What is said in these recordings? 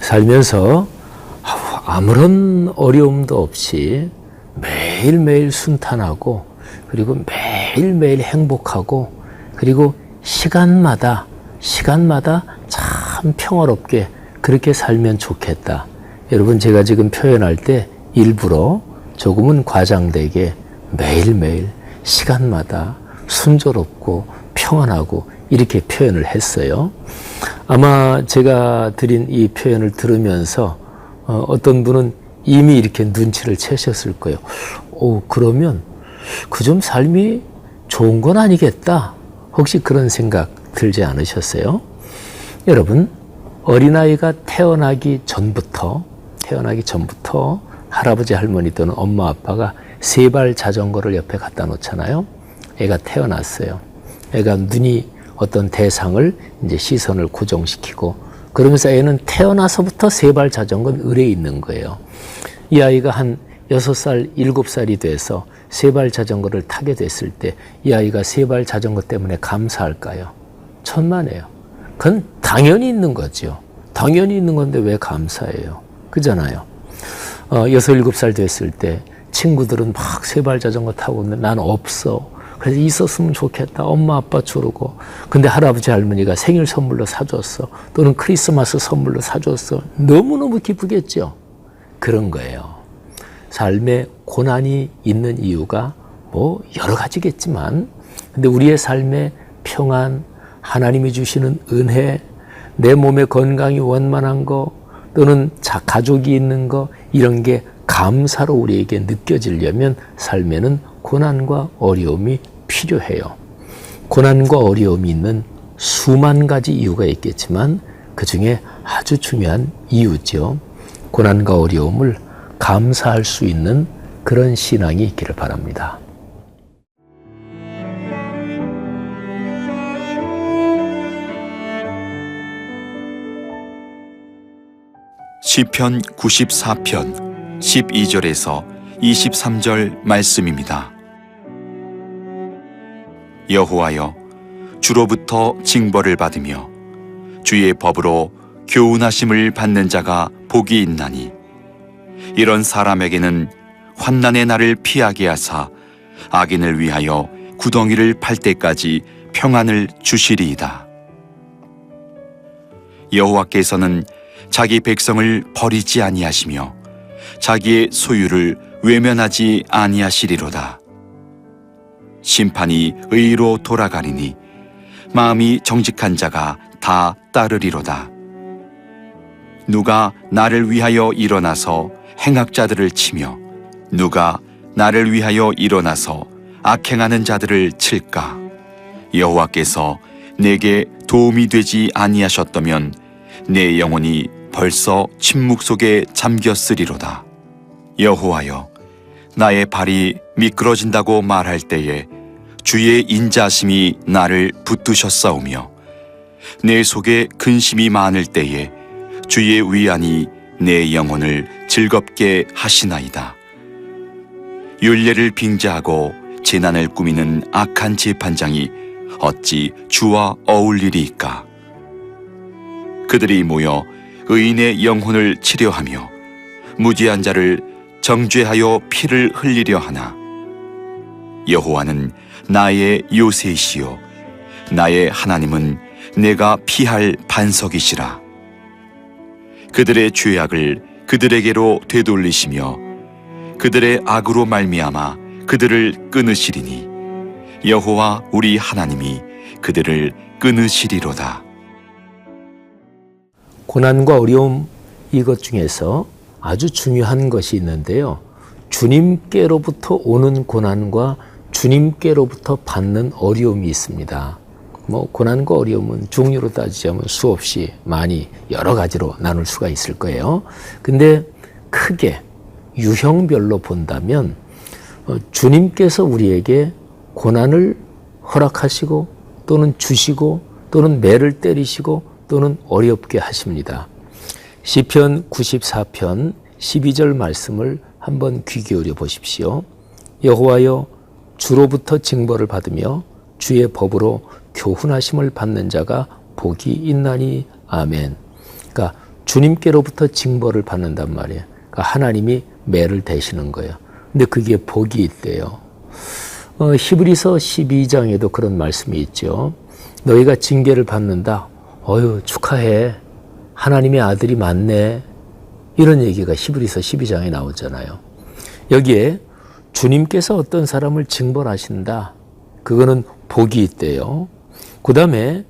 살면서 아무런 어려움도 없이 매일매일 순탄하고 그리고 매일매일 행복하고 그리고 시간마다 참 평화롭게 그렇게 살면 좋겠다. 여러분, 제가 지금 표현할 때 일부러 조금은 과장되게 매일매일 시간마다 순조롭고 평안하고 이렇게 표현을 했어요. 아마 제가 드린 이 표현을 들으면서 어떤 분은 이미 이렇게 눈치를 채셨을 거예요. 그러면 그 좀 삶이 좋은 건 아니겠다. 혹시 그런 생각 들지 않으셨어요? 여러분, 어린아이가 태어나기 전부터 할아버지 할머니 또는 엄마 아빠가 세발 자전거를 옆에 갖다 놓잖아요. 애가 태어났어요. 애가 눈이 어떤 대상을 이제 시선을 고정시키고 그러면서 애는 태어나서부터 세발 자전거는 을에 있는 거예요. 이 아이가 한 6살, 7살이 돼서 세발 자전거를 타게 됐을 때 이 아이가 세발 자전거 때문에 감사할까요? 천만에요. 그건 당연히 있는 거죠. 당연히 있는 건데 왜 감사해요? 그잖아요. 6, 7살 됐을 때 친구들은 막 세발 자전거 타고 있는데 난 없어. 그래서 있었으면 좋겠다. 엄마 아빠 주르고. 근데 할아버지 할머니가 생일 선물로 사줬어. 또는 크리스마스 선물로 사줬어. 너무너무 기쁘겠죠. 그런 거예요. 삶에 고난이 있는 이유가 뭐 여러 가지겠지만 근데 우리의 삶에 평안, 하나님이 주시는 은혜, 내 몸의 건강이 원만한 거 또는 가족이 있는 거 이런 게 감사로 우리에게 느껴지려면 삶에는 고난과 어려움이 필요해요. 고난과 어려움이 있는 수만 가지 이유가 있겠지만 그 중에 아주 중요한 이유죠. 고난과 어려움을 감사할 수 있는 그런 신앙이 있기를 바랍니다. 시편 94편 12절에서 23절 말씀입니다. 여호와여, 주로부터 징벌을 받으며 주의 법으로 교훈하심을 받는 자가 복이 있나니 이런 사람에게는 환난의 날을 피하게 하사 악인을 위하여 구덩이를 팔 때까지 평안을 주시리이다. 여호와께서는 자기 백성을 버리지 아니하시며 자기의 소유를 외면하지 아니하시리로다. 심판이 의로 돌아가리니 마음이 정직한 자가 다 따르리로다. 누가 나를 위하여 일어나서 행악자들을 치며 누가 나를 위하여 일어나서 악행하는 자들을 칠까? 여호와께서 내게 도움이 되지 아니하셨다면 내 영혼이 벌써 침묵 속에 잠겼으리로다. 여호와여, 나의 발이 미끄러진다고 말할 때에 주의 인자심이 나를 붙드셨사오며 내 속에 근심이 많을 때에 주의 위안이 내 영혼을 즐겁게 하시나이다. 율례를 빙자하고 재난을 꾸미는 악한 재판장이 어찌 주와 어울리리이까? 그들이 모여 의인의 영혼을 치려하며 무지한 자를 정죄하여 피를 흘리려 하나. 여호와는 나의 요새이시요 나의 하나님은 내가 피할 반석이시라. 그들의 죄악을 그들에게로 되돌리시며 그들의 악으로 말미암아 그들을 끊으시리니 여호와 우리 하나님이 그들을 끊으시리로다. 고난과 어려움 이것 중에서 아주 중요한 것이 있는데요. 주님께로부터 오는 고난과 주님께로부터 받는 어려움이 있습니다. 고난과 어려움은 종류로 따지자면 수없이 많이 여러 가지로 나눌 수가 있을 거예요. 근데 크게 유형별로 본다면 주님께서 우리에게 고난을 허락하시고 또는 주시고 또는 매를 때리시고 또는 어렵게 하십니다. 시편 94편 12절 말씀을 한번 귀 기울여 보십시오. 여호와여, 주로부터 징벌을 받으며 주의 법으로 교훈하심을 받는 자가 복이 있나니. 아멘. 그러니까 주님께로부터 징벌을 받는단 말이에요. 그러니까 하나님이 매를 대시는 거예요. 근데 그게 복이 있대요. 히브리서 12장에도 그런 말씀이 있죠. 너희가 징계를 받는다. 어휴, 축하해. 하나님의 아들이 많네. 이런 얘기가 히브리서 12장에 나오잖아요. 여기에 주님께서 어떤 사람을 징벌하신다. 그거는 복이 있대요. 그 다음에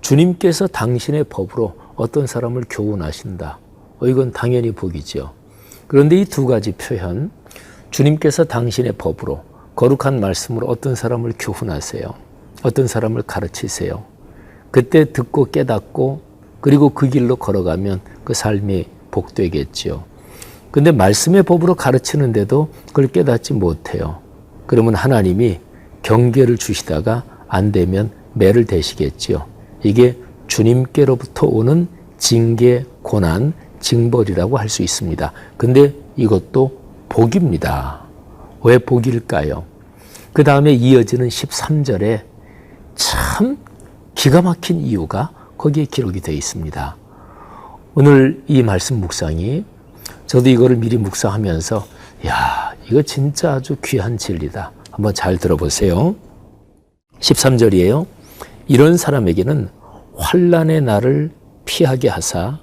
주님께서 당신의 법으로 어떤 사람을 교훈하신다. 이건 당연히 복이죠. 그런데 이 두 가지 표현, 주님께서 당신의 법으로 거룩한 말씀으로 어떤 사람을 교훈하세요. 어떤 사람을 가르치세요. 그때 듣고 깨닫고 그리고 그 길로 걸어가면 그 삶이 복되겠죠. 근데 말씀의 법으로 가르치는데도 그걸 깨닫지 못해요. 그러면 하나님이 경계를 주시다가 안 되면 매를 대시겠지요. 이게 주님께로부터 오는 징계, 고난, 징벌이라고 할 수 있습니다. 근데 이것도 복입니다. 왜 복일까요? 그 다음에 이어지는 13절에 참 기가 막힌 이유가 거기에 기록이 되어 있습니다. 오늘 이 말씀 묵상이 저도 이거를 미리 묵상하면서 야, 이거 진짜 아주 귀한 진리다. 한번 잘 들어보세요. 13절이에요. 이런 사람에게는 환난의 날을 피하게 하사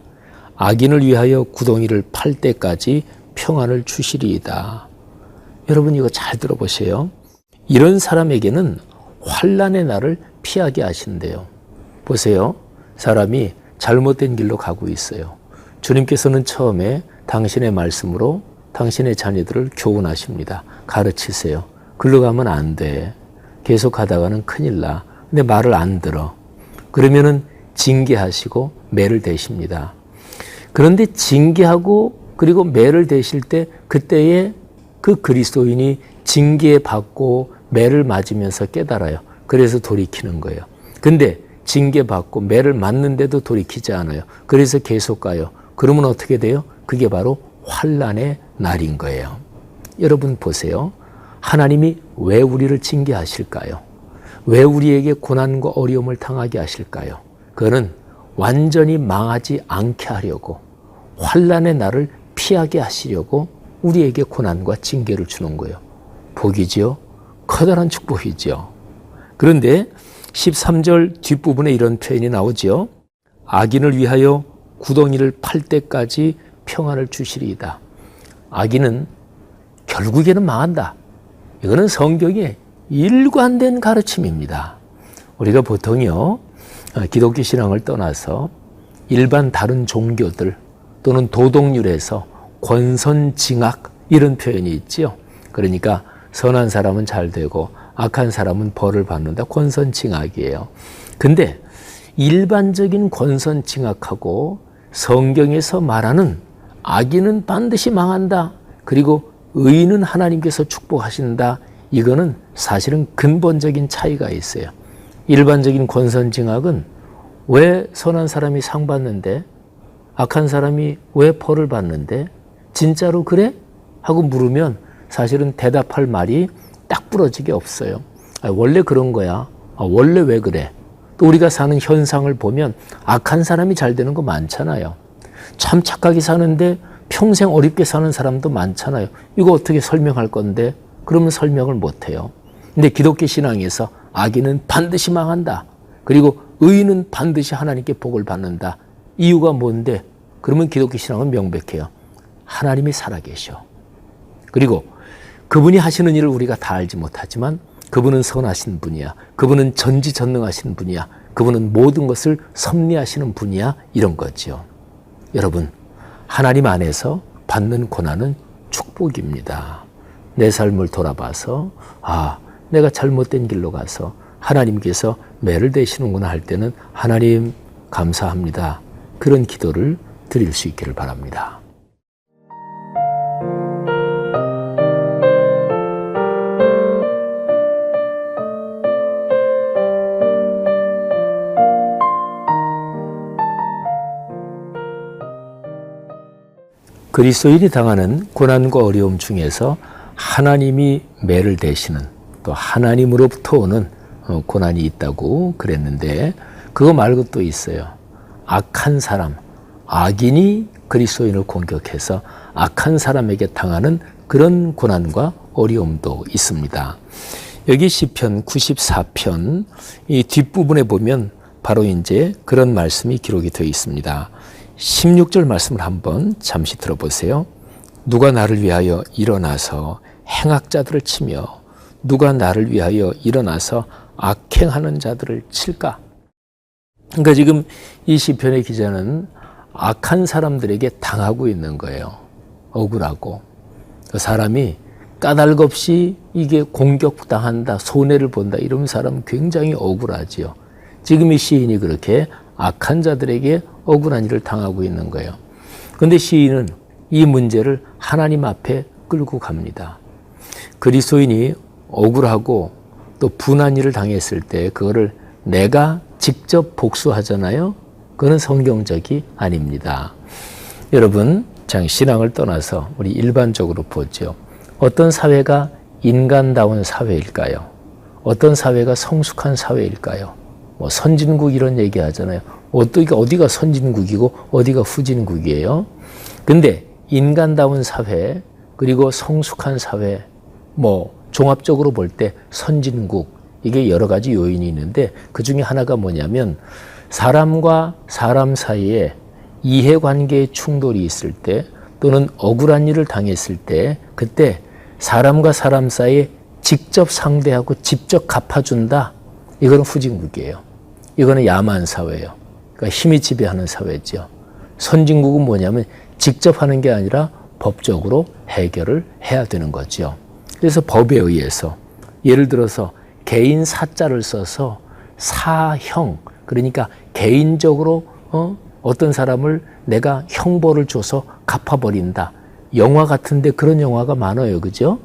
악인을 위하여 구덩이를 팔 때까지 평안을 주시리이다. 여러분 이거 잘 들어보세요. 이런 사람에게는 환난의 날을 피하게 하신대요. 보세요. 사람이 잘못된 길로 가고 있어요. 주님께서는 처음에 당신의 말씀으로 당신의 자녀들을 교훈하십니다. 가르치세요. 글로 가면 안 돼. 계속 가다가는 큰일 나. 근데 말을 안 들어. 그러면은 징계하시고 매를 대십니다. 그런데 징계하고 그리고 매를 대실 때 그때에 그 그리스도인이 징계받고 매를 맞으면서 깨달아요. 그래서 돌이키는 거예요. 근데 징계받고 매를 맞는데도 돌이키지 않아요. 그래서 계속 가요. 그러면 어떻게 돼요? 그게 바로 환난의 날인 거예요. 여러분 보세요. 하나님이 왜 우리를 징계하실까요? 왜 우리에게 고난과 어려움을 당하게 하실까요? 그거는 완전히 망하지 않게 하려고 환난의 날을 피하게 하시려고 우리에게 고난과 징계를 주는 거예요. 복이지요? 커다란 축복이지요. 그런데 13절 뒷부분에 이런 표현이 나오지요. 악인을 위하여 구덩이를 팔 때까지 평안을 주시리이다. 악인은 결국에는 망한다. 이거는 성경의 일관된 가르침입니다. 우리가 보통요, 기독교 신앙을 떠나서 일반 다른 종교들 또는 도덕률에서 권선징악 이런 표현이 있지요. 그러니까 선한 사람은 잘 되고 악한 사람은 벌을 받는다. 권선징악이에요. 근데 일반적인 권선징악하고 성경에서 말하는 악인은 반드시 망한다. 그리고 의인은 하나님께서 축복하신다. 이거는 사실은 근본적인 차이가 있어요. 일반적인 권선징악은 왜 선한 사람이 상 받는데 악한 사람이 왜 벌을 받는데 진짜로 그래? 하고 물으면 사실은 대답할 말이 딱 부러지게 없어요. 원래 그런 거야. 원래 왜 그래? 또 우리가 사는 현상을 보면 악한 사람이 잘 되는 거 많잖아요. 참 착하게 사는데 평생 어렵게 사는 사람도 많잖아요. 이거 어떻게 설명할 건데? 그러면 설명을 못 해요. 근데 기독교 신앙에서 악인은 반드시 망한다. 그리고 의인은 반드시 하나님께 복을 받는다. 이유가 뭔데? 그러면 기독교 신앙은 명백해요. 하나님이 살아계셔. 그리고 그분이 하시는 일을 우리가 다 알지 못하지만 그분은 선하신 분이야. 그분은 전지전능하신 분이야. 그분은 모든 것을 섭리하시는 분이야. 이런 거죠. 여러분, 하나님 안에서 받는 고난은 축복입니다. 내 삶을 돌아봐서 내가 잘못된 길로 가서 하나님께서 매를 대시는구나 할 때는 하나님 감사합니다. 그런 기도를 드릴 수 있기를 바랍니다. 그리스도인이 당하는 고난과 어려움 중에서 하나님이 매를 대시는 또 하나님으로부터 오는 고난이 있다고 그랬는데 그거 말고 또 있어요. 악한 사람, 악인이 그리스도인을 공격해서 악한 사람에게 당하는 그런 고난과 어려움도 있습니다. 여기 시편 94편 이 뒷부분에 보면 바로 이제 그런 말씀이 기록이 되어 있습니다. 16절 말씀을 한번 잠시 들어보세요. 누가 나를 위하여 일어나서 행악자들을 치며 누가 나를 위하여 일어나서 악행하는 자들을 칠까? 그러니까 지금 이 시편의 기자는 악한 사람들에게 당하고 있는 거예요. 억울하고. 그 사람이 까닭없이 이게 공격당한다, 손해를 본다 이런 사람은 굉장히 억울하지요. 지금 이 시인이 그렇게 악한 자들에게 억울한 일을 당하고 있는 거예요. 그런데 시인은 이 문제를 하나님 앞에 끌고 갑니다. 그리스도인이 억울하고 또 분한 일을 당했을 때 그거를 내가 직접 복수하잖아요. 그건 성경적이 아닙니다. 여러분, 신앙을 떠나서 우리 일반적으로 보죠. 어떤 사회가 인간다운 사회일까요? 어떤 사회가 성숙한 사회일까요? 뭐 선진국 이런 얘기 하잖아요. 어디가 선진국이고 어디가 후진국이에요? 근데 인간다운 사회 그리고 성숙한 사회 뭐 종합적으로 볼 때 선진국 이게 여러 가지 요인이 있는데 그 중에 하나가 뭐냐면 사람과 사람 사이에 이해관계의 충돌이 있을 때 또는 억울한 일을 당했을 때 그때 사람과 사람 사이에 직접 상대하고 직접 갚아준다. 이거는 후진국이에요. 이거는 야만 사회예요. 그러니까 힘이 지배하는 사회죠. 선진국은 뭐냐면 직접 하는 게 아니라 법적으로 해결을 해야 되는 거죠. 그래서 법에 의해서 예를 들어서 개인 사자를 써서 사형 그러니까 개인적으로 어떤 사람을 내가 형벌을 줘서 갚아버린다. 영화 같은데 그런 영화가 많아요. 그죠?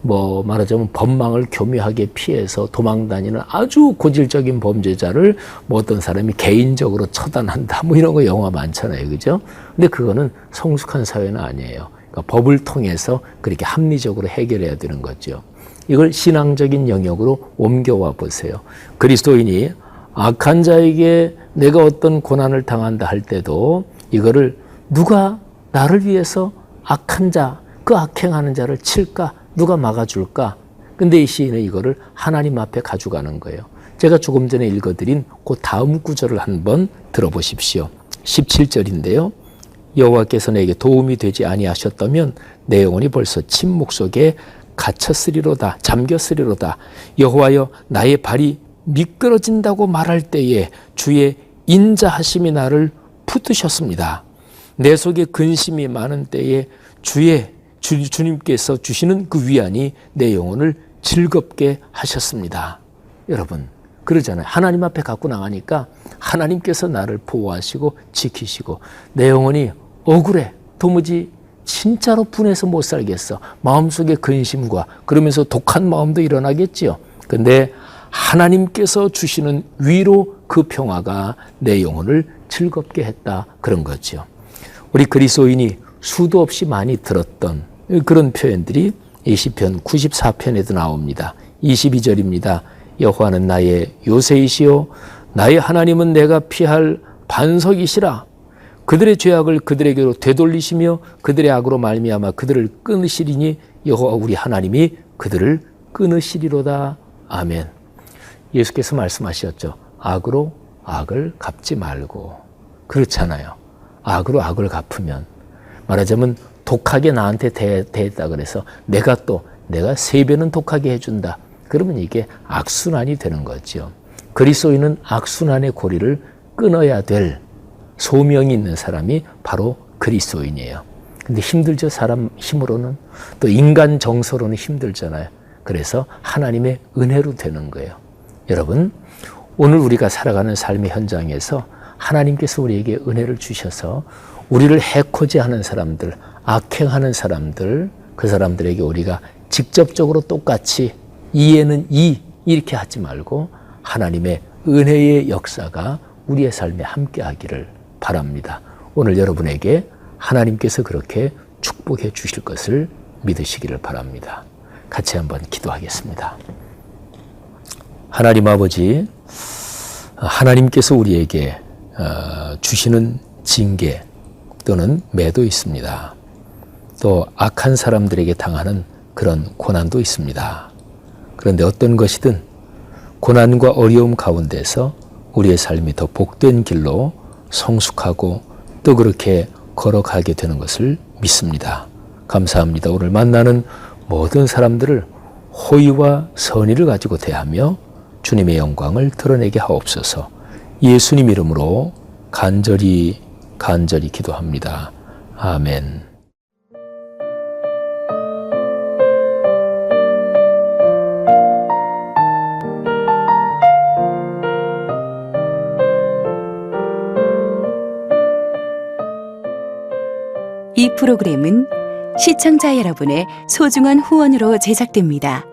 뭐 말하자면 법망을 교묘하게 피해서 도망다니는 아주 고질적인 범죄자를 뭐 어떤 사람이 개인적으로 처단한다. 뭐 이런 거 영화 많잖아요. 그죠? 근데 그거는 성숙한 사회는 아니에요. 그러니까 법을 통해서 그렇게 합리적으로 해결해야 되는 거죠. 이걸 신앙적인 영역으로 옮겨와 보세요. 그리스도인이 악한 자에게 내가 어떤 고난을 당한다 할 때도 이거를 누가 나를 위해서 악한 자, 그 악행하는 자를 칠까? 누가 막아줄까? 근데 이 시인은 이거를 하나님 앞에 가져가는 거예요. 제가 조금 전에 읽어드린 그 다음 구절을 한번 들어보십시오. 17절인데요. 여호와께서 내게 도움이 되지 아니하셨다면 내 영혼이 벌써 침묵 속에 갇혔으리로다. 잠겼으리로다. 여호와여 나의 발이 미끄러진다고 말할 때에 주의 인자하심이 나를 붙드셨습니다. 내 속에 근심이 많은 때에 주님께서 주시는 그 위안이 내 영혼을 즐겁게 하셨습니다. 여러분 그러잖아요. 하나님 앞에 갖고 나가니까 하나님께서 나를 보호하시고 지키시고 내 영혼이 억울해. 도무지 진짜로 분해서 못 살겠어. 마음속에 근심과 그러면서 독한 마음도 일어나겠지요. 근데 하나님께서 주시는 위로 그 평화가 내 영혼을 즐겁게 했다. 그런 거죠. 우리 그리스도인이 수도 없이 많이 들었던 그런 표현들이 이 시편 94편에도 나옵니다. 22절입니다. 여호와는 나의 요새이시요 나의 하나님은 내가 피할 반석이시라. 그들의 죄악을 그들에게로 되돌리시며 그들의 악으로 말미암아 그들을 끊으시리니 여호와 우리 하나님이 그들을 끊으시리로다. 아멘. 예수께서 말씀하셨죠. 악으로 악을 갚지 말고. 그렇잖아요. 악으로 악을 갚으면 말하자면 독하게 나한테 대했다 그래서 내가 3배는 독하게 해준다. 그러면 이게 악순환이 되는 거죠. 그리스도인은 악순환의 고리를 끊어야 될 소명이 있는 사람이 바로 그리스도인이에요. 근데 힘들죠. 사람 힘으로는. 또 인간 정서로는 힘들잖아요. 그래서 하나님의 은혜로 되는 거예요. 여러분, 오늘 우리가 살아가는 삶의 현장에서 하나님께서 우리에게 은혜를 주셔서 우리를 해코지하는 사람들, 악행하는 사람들, 그 사람들에게 우리가 직접적으로 똑같이 이에는 이렇게 하지 말고 하나님의 은혜의 역사가 우리의 삶에 함께하기를 바랍니다. 오늘 여러분에게 하나님께서 그렇게 축복해 주실 것을 믿으시기를 바랍니다. 같이 한번 기도하겠습니다. 하나님 아버지, 하나님께서 우리에게 주시는 징계, 또는 매도 있습니다. 또 악한 사람들에게 당하는 그런 고난도 있습니다. 그런데 어떤 것이든 고난과 어려움 가운데서 우리의 삶이 더 복된 길로 성숙하고 또 그렇게 걸어가게 되는 것을 믿습니다. 감사합니다. 오늘 만나는 모든 사람들을 호의와 선의를 가지고 대하며 주님의 영광을 드러내게 하옵소서. 예수님 이름으로 간절히 기도합니다. 아멘. 이 프로그램은 시청자 여러분의 소중한 후원으로 제작됩니다.